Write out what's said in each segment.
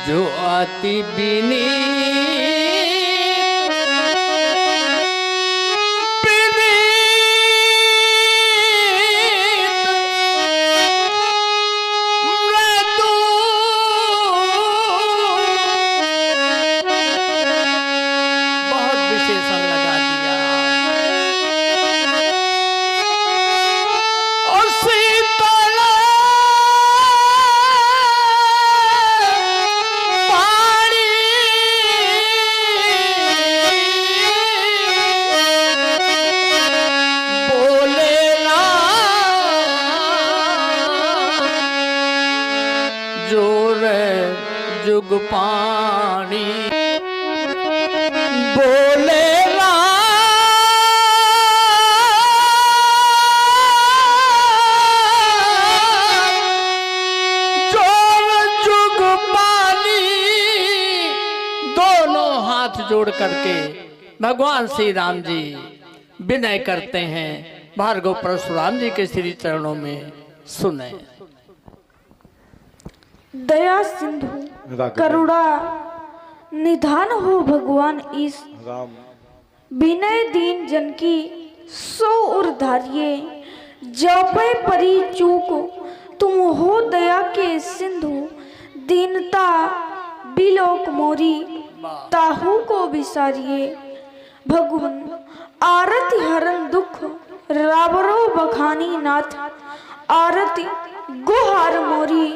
जो आती बिनी जुग पानी बोले ला जोर जुग पानी। दोनों हाथ जोड़ करके भगवान श्री राम जी विनय करते हैं भार्गव परशुराम जी के श्री चरणों में। सुने। दया सिंधु करुणा निधान हो भगवान ईश, विनय दीन जन की सो उर्धारिये। जपे परी चूक तुम हो दया के सिंधु, दीनता बिलोक मोरी ताहू को विसारिये। भगवान आरती हरण दुख रावरो बखानी नाथ, आरती गुहार मोरी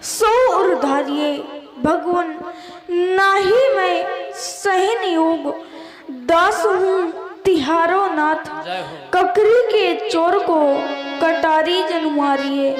सो उर्धारिये। भगवान नाही मैं सहन योग, दास हूँ तिहारो नाथ, ककरी के चोर को कटारी जन मारिये।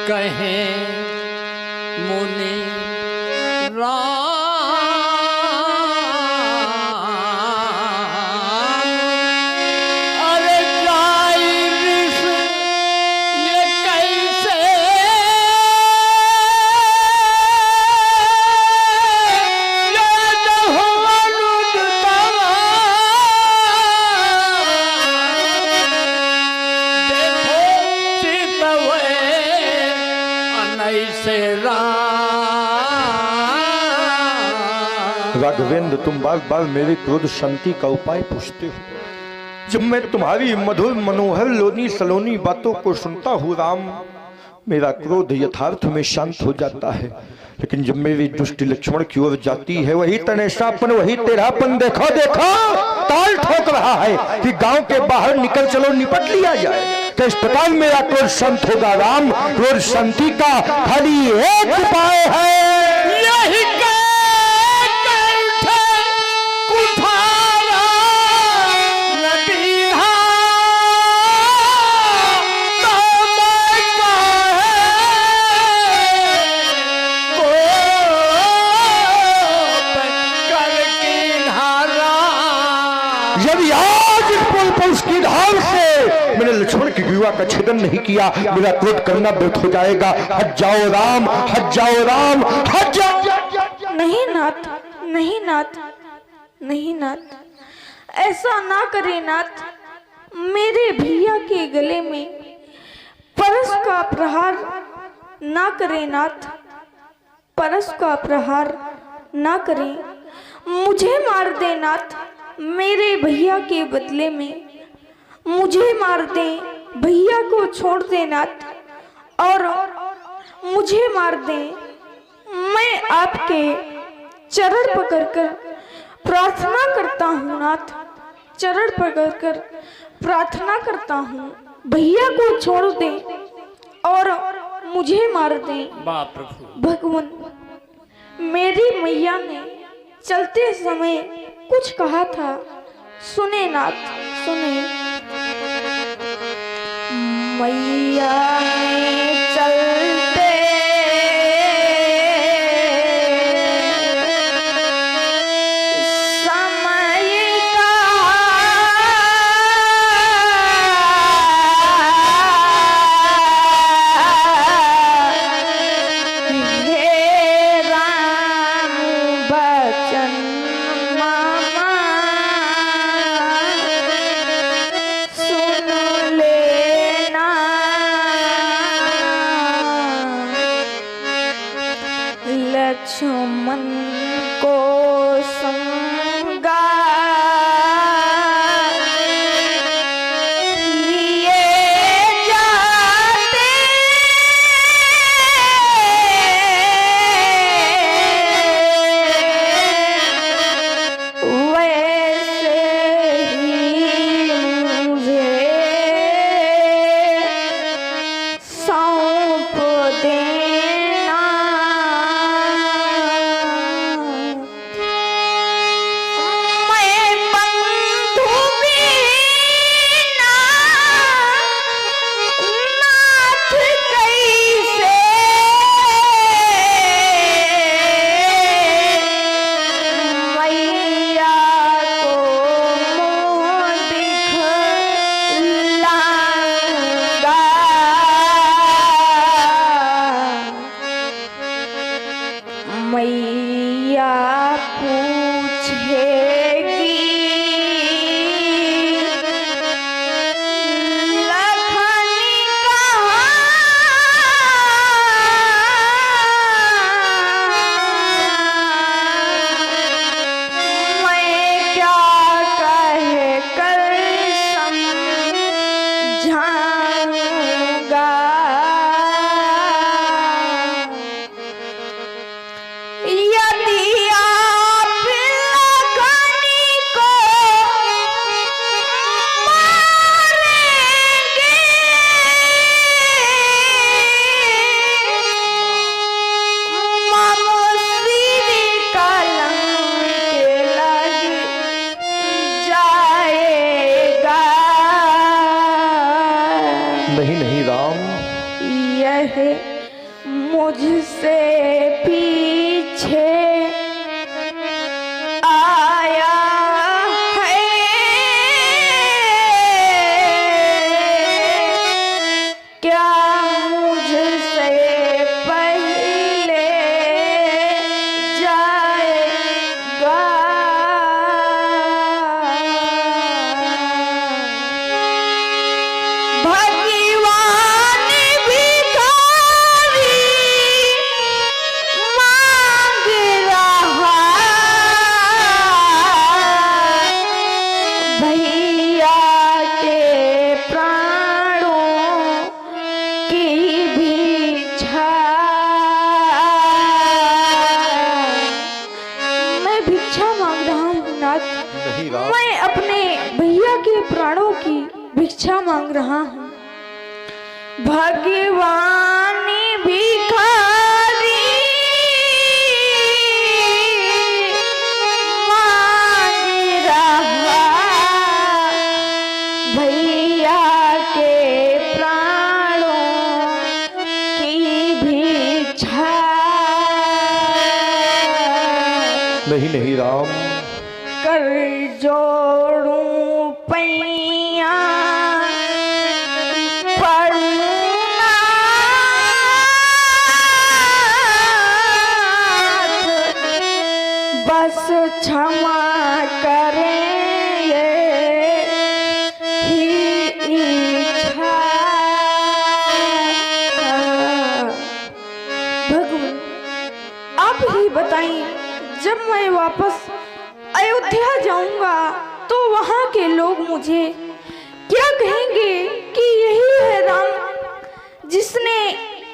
कहें मुनि राम अरे जाई ऋष ये कैसे ये जहो अनुज तवा देखो चितवे अनैसे राघवेंद्र, तुम बार बार मेरे क्रोध शांति का उपाय पूछते हो। जब मैं तुम्हारी मधुर मनोहर लोनी सलोनी बातों को सुनता हूँ राम, मेरा क्रोध यथार्थ में शांत हो जाता है। लेकिन जब मेरी दृष्टि लक्ष्मण की ओर जाती है, वही तनेसापन, वही तेरापन देखो देखो ताल ठोक रहा है कि गांव के बाहर निकल चलो, निपट लिया जाए। तो इस प्रकार मेरा क्रोध शांत होगा राम। क्रोध शांति का खाली एक उपाय है, यही यदि आज इस पुल पर उसकी ढाल से मैंने लक्ष्मण की ग्रीवा का छेदन नहीं किया, मेरा क्रोध करना व्यर्थ हो जाएगा। हट जाओ राम, हट जाओ राम, हट जाओ। नहीं नाथ, नहीं नाथ, नहीं नाथ, ऐसा ना करे नाथ। मेरे भैया के गले में परस का प्रहार ना करे नाथ, परस का प्रहार ना करे। मुझे मार दे नाथ, मेरे भैया के बदले में मुझे मार दे, भैया को छोड़ दे नाथ, और मुझे मार दे। मैं आपके चरण पकड़कर प्रार्थना करता हूँ नाथ, चरण पकड़कर प्रार्थना करता हूँ, भैया को छोड़ दे और मुझे मार दे। भगवान, मेरी मैया ने चलते समय कुछ कहा था, सुने नाथ, सुने। मैया ने चलते समय हे राम बचन लक्ष्मण को संगा लिए जाते, वैसे ही मुझे सौंप देना। मैया पूछेगी लखन कहाँ, मैं क्या कह कर समझाऊंगा। यदि आप लखनी को मारेंगे, ममसीरी कलंक लग जाएगा। नहीं नहीं राम, यह मुझसे पीछे आया है, क्या मुझसे पहले जाएगा। भगवान भिखारी मांग रहा, भैया के प्राणों की भिक्षा। मैं भिक्षा मांग रहा हूँ नाथ, नहीं राम, मैं अपने भैया के प्राणों की भिक्षा मांग रहा हूँ। भगवान भिखारी मांग रहा, भैया के प्राणों की भिक्षा। नहीं नहीं राम, कर जोड़ूं पैया बस क्षमा करें ये ही इच्छा। भगवान आप ही बताइए, जब मैं वापस अयोध्या जाऊंगा तो वहां के लोग मुझे क्या कहेंगे कि यही है राम जिसने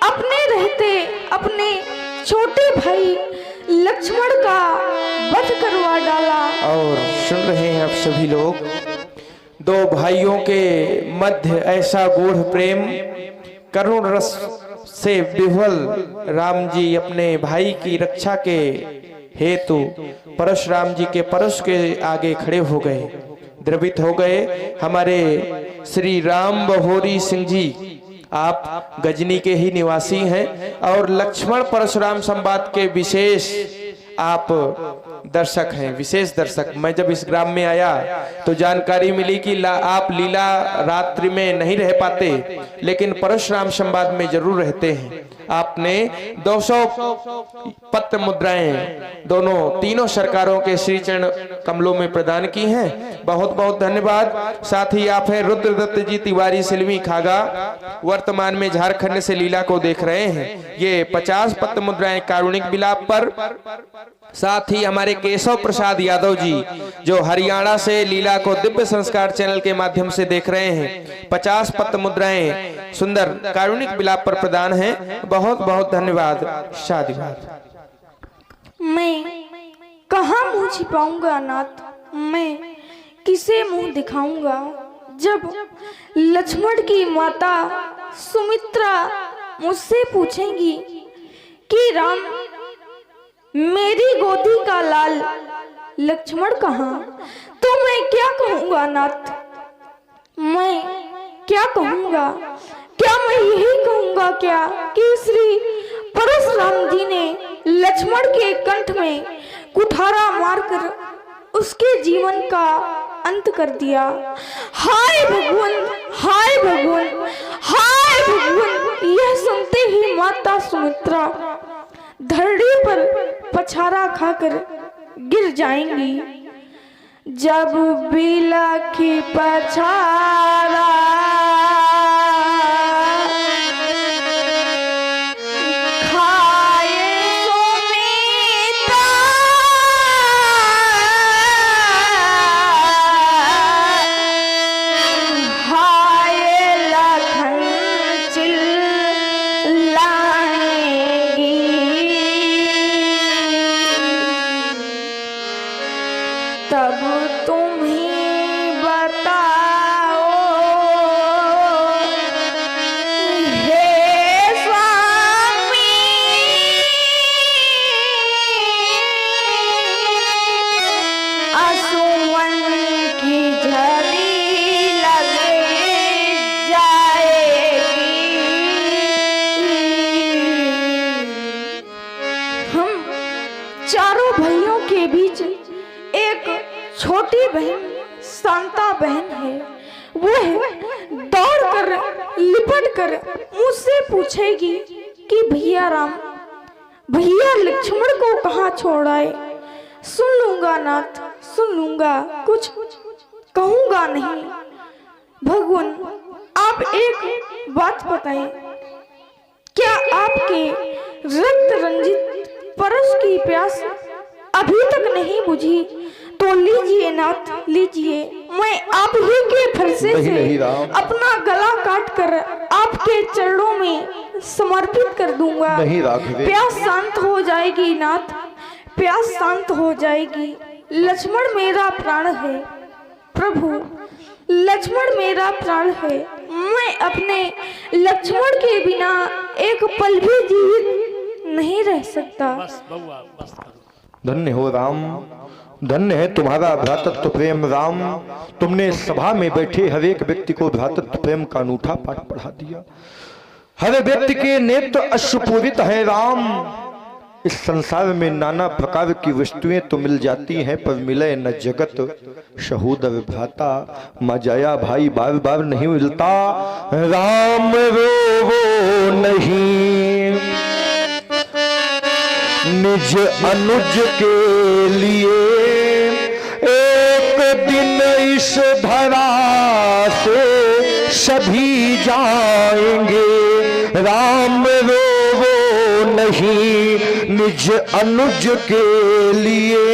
अपने रहते अपने छोटे भाई लक्ष्मण का वध करवा डाला। और सुन रहे हैं आप सभी लोग, दो भाइयों के मध्य ऐसा गूढ़ प्रेम, करुण रस से विह्वल राम जी अपने भाई की रक्षा के हेतु परशुराम जी के परश के आगे खड़े हो गए, द्रवित हो गए। हमारे श्री राम बहोरी सिंह जी, आप गजनी के ही निवासी हैं और लक्ष्मण परशुराम संवाद के विशेष आप दर्शक हैं, विशेष दर्शक। मैं जब इस ग्राम में आया तो जानकारी मिली कि आप लीला रात्रि में नहीं रह पाते, लेकिन परशुराम संवाद में जरूर रहते हैं। आपने 200 पत्र मुद्राएं दोनों तीनों सरकारों के श्री चरण कमलों में प्रदान की हैं, बहुत बहुत धन्यवाद। साथ ही आप हैं रुद्रदत्त जी तिवारी सिलवी खागा, वर्तमान में झारखंड से लीला को देख रहे हैं। ये 50 पत्र मुद्राएं कारुणिक विलाप पर। साथ ही हमारे केशव प्रसाद यादव जी जो हरियाणा से लीला को दिव्य संस्कार चैनल के माध्यम से देख रहे हैं, 50 पत्र मुद्राएं सुंदर कारुणिक विलाप पर प्रदान हैं, बहुत बहुत धन्यवाद। शादीवाद। मैं कहाँ मुंह छिपाऊंगा नाथ, मैं किसे मुंह दिखाऊंगा जब लक्ष्मण की माता सुमित्रा मुझसे पूछेंगी कि राम मेरी गोदी का लाल लक्ष्मण कहाँ, तो मैं क्या कहूंगा नाथ, मैं क्या कहूंगा? क्या मैं यही कहूंगा क्या कि श्री परशुराम जी ने लक्ष्मण के कंठ में कुठारा मारकर उसके जीवन का अंत कर दिया? हाय भगवान, हाय भगवान, हाय भगवान। यह सुनते ही माता सुमित्रा धरती पर पछाड़ा खाकर गिर जाएंगी। जब बिलखी पछाड़ा तब तुम ही बताओ के बीच एक छोटी बहन शांता बहन है। वह दौड़ कर लिपट कर मुझसे पूछेगी कि भैया राम, भैया लक्ष्मण को कहाँ छोड़ आए। सुन लूंगा नाथ, सुन लूंगा, कुछ कहूंगा नहीं। भगवान, आप एक बात बताएं, क्या आपके रक्त रंजित परश की प्यास अभी तक नहीं बुझी? तो लीजिए नाथ, लीजिए। मैं आप ही के फरसे से अपना गला काट कर आपके चरणों में समर्पित कर दूंगा। प्यास शांत हो जाएगी नाथ, प्यास शांत हो जाएगी। लक्ष्मण मेरा प्राण है प्रभु, लक्ष्मण मेरा प्राण है। मैं अपने लक्ष्मण के बिना एक पल भी जीवित नहीं रह सकता। बस बउआ, बस करो। धन्य हो राम, धन्य है तुम्हारा भ्रातृत्व प्रेम राम। तुमने सभा में बैठे हर एक व्यक्ति को भ्रातृत्व प्रेम का अनूठा पाठ पढ़ा दिया। हर व्यक्ति के नेत्र अश्रुपूरित हैं राम। इस संसार में नाना प्रकार की वस्तुएं तो मिल जाती हैं, पर मिले न जगत शहूदर भ्राता। मजाया भाई बार बार नहीं मिलता। राम रोवो नहीं निज अनुज के लिए, एक दिन इस धरा से सभी जाएंगे। राम रोवो नहीं निज अनुज के लिए,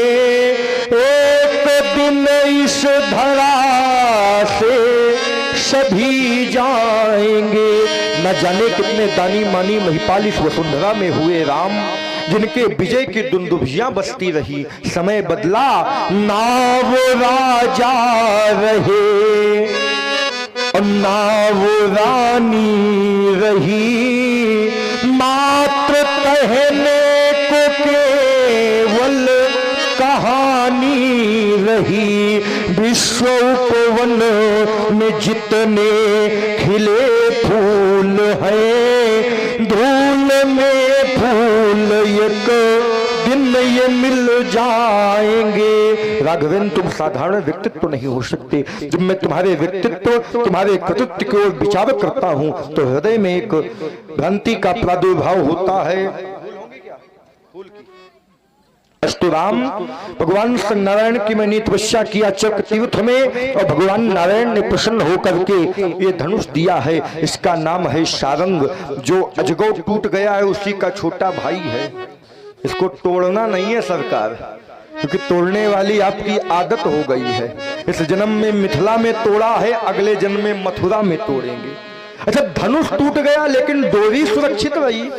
एक दिन इस धरा से सभी जाएंगे। न जाने कितने दानी मानी महिपाल इस वसुंधरा में हुए राम, जिनके विजय की दुंदुभियां बसती रही। समय बदला, नाव राजा रहे और नाव रानी रही। मात्र कहने को केवल कहानी रही। विश्व उपवन में जितने खिले फूल हैं, धूल में फूल एक दिन ये मिल जाएंगे। राघवेंद्र, तुम साधारण व्यक्तित्व नहीं हो सकते। जब मैं तुम्हारे व्यक्तित्व, तुम्हारे कृतित्व की ओर विचार करता हूं तो हृदय में एक भ्रांति का प्रादुर्भाव होता है। अस्तु राम, भगवान श्री नारायण की मैंने तपस्या किया चक्र तीर्थ में, और भगवान नारायण ने प्रसन्न होकर के ये धनुष दिया है। इसका नाम है सारंग। जो अजगौ टूट गया है उसी का छोटा भाई है। इसको तोड़ना नहीं है सरकार, क्योंकि तोड़ने वाली आपकी आदत हो गई है। इस जन्म में मिथिला में तोड़ा है, अगले जन्म में मथुरा में तोड़ेंगे। अच्छा, धनुष टूट गया लेकिन डोरी सुरक्षित रही,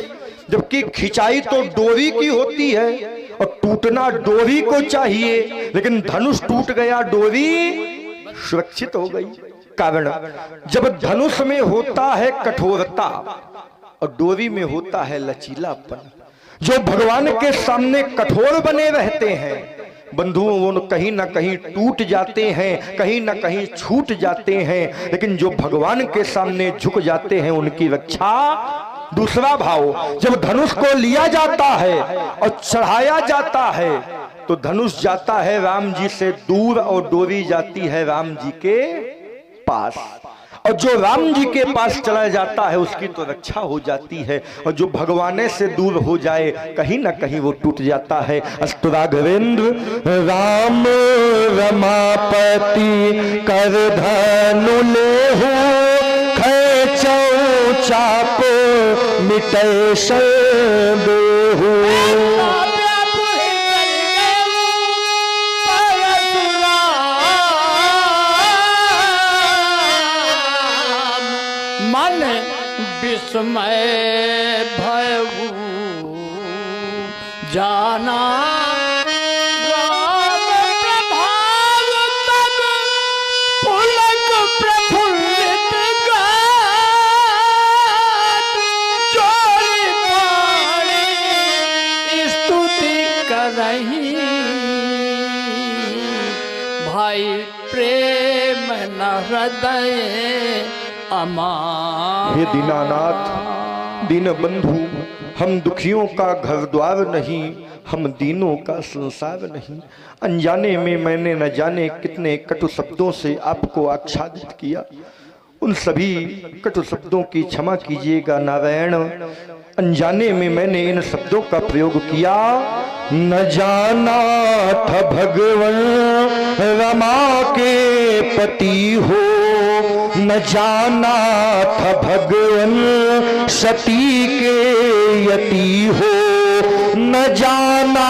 जबकि खिंचाई तो डोरी की होती है और टूटना डोरी को चाहिए, लेकिन धनुष टूट गया, डोरी सुरक्षित हो गई। कारण, जब धनुष में होता है कठोरता और डोरी में होता है लचीलापन। जो भगवान के सामने कठोर बने रहते हैं बंधुओं, वो कहीं ना कहीं टूट जाते हैं, कहीं ना कहीं छूट जाते हैं। लेकिन जो भगवान के सामने झुक जाते हैं उनकी रक्षा। दूसरा भाव, जब धनुष को लिया जाता है और चढ़ाया जाता है तो धनुष जाता है राम जी से दूर और डोरी जाती है राम जी के पास। और जो राम जी के पास चला जाता है उसकी तो रक्षा हो जाती है, और जो भगवान से दूर हो जाए कहीं ना कहीं वो टूट जाता है। अस्तु राघवेंद्र, राम रमापति कर धनु लेहु, खैचौ चाप मिटै संदेहु। मन विस्मय भयऊ जाना, राम प्रभाव तब पुलक प्रफुल्लित गात, जोरी पाणी स्तुति करही, भाई प्रेम न हृदय अमार। हे दीनानाथ, दीन बंधु, हम दुखियों का घर द्वार नहीं, हम दीनों का संसार नहीं। अनजाने में मैंने न जाने कितने कटु शब्दों से आपको आच्छादित किया, उन सभी कटु शब्दों की क्षमा कीजिएगा नारायण। अनजाने में मैंने इन शब्दों का प्रयोग किया। न जाना था भगवान रमा के पति हो, न जाना था भगवान सती के यति हो, न जाना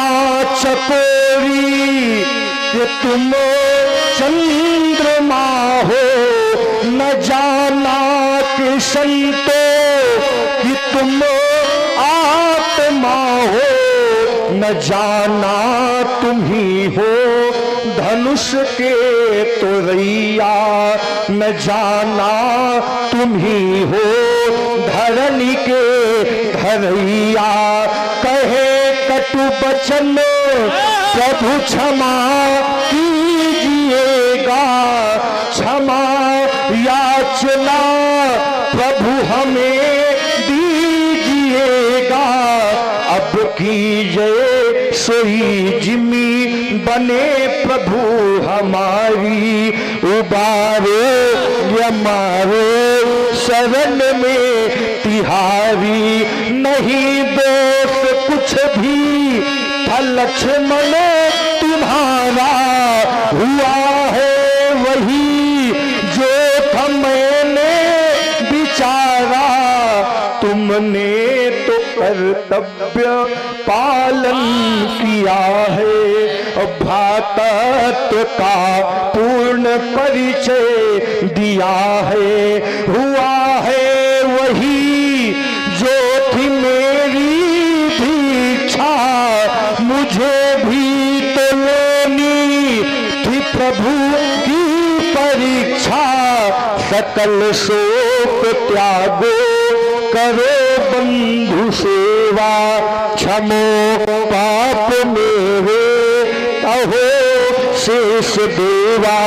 चकोरी कि तुम चंद्रमा हो, न जाना कि संतो कि तुम आत्मा हो, न जाना तुम ही हो धनुष के तोरैया, न जाना तुम ही हो धरणी के धरैया। कहे कटु बचन प्रभु क्षमा कीजिएगा, क्षमा याचना प्रभु हमें दीजिएगा। अब कीजिए सोई जिम्मी बने प्रभु हमारी, उबारो हमारे शरण में तिहारी। नहीं दोष कुछ भी था लक्ष्मण तुम्हारा, हुआ है वही जो था मैंने विचारा। तुमने तो कर्तव्य पालन किया है, भ्रातृत्व का पूर्ण परिचय दिया है। हुआ है वही जो थी मेरी भी इच्छा, मुझे भी तो लेनी थी प्रभु की परीक्षा। सकल शोक त्यागो करो बंधु सेवा, क्षमो पाप मेरे अहो शेष देवा।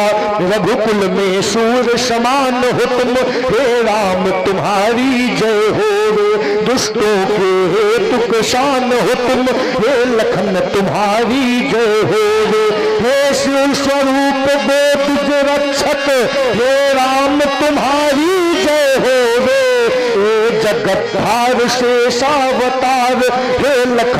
रघुकुल में सूर्य समान हो तुम, हे राम तुम्हारी जय हो रे। दुष्टों के हेतुक शान हो तुम, हे लखन तुम्हारी जय हो रे। हे शिव स्वरूप गोद रक्षक, हे राम तुम्हारी जय हो रे। जगद्धार शेषावतार, हे लखन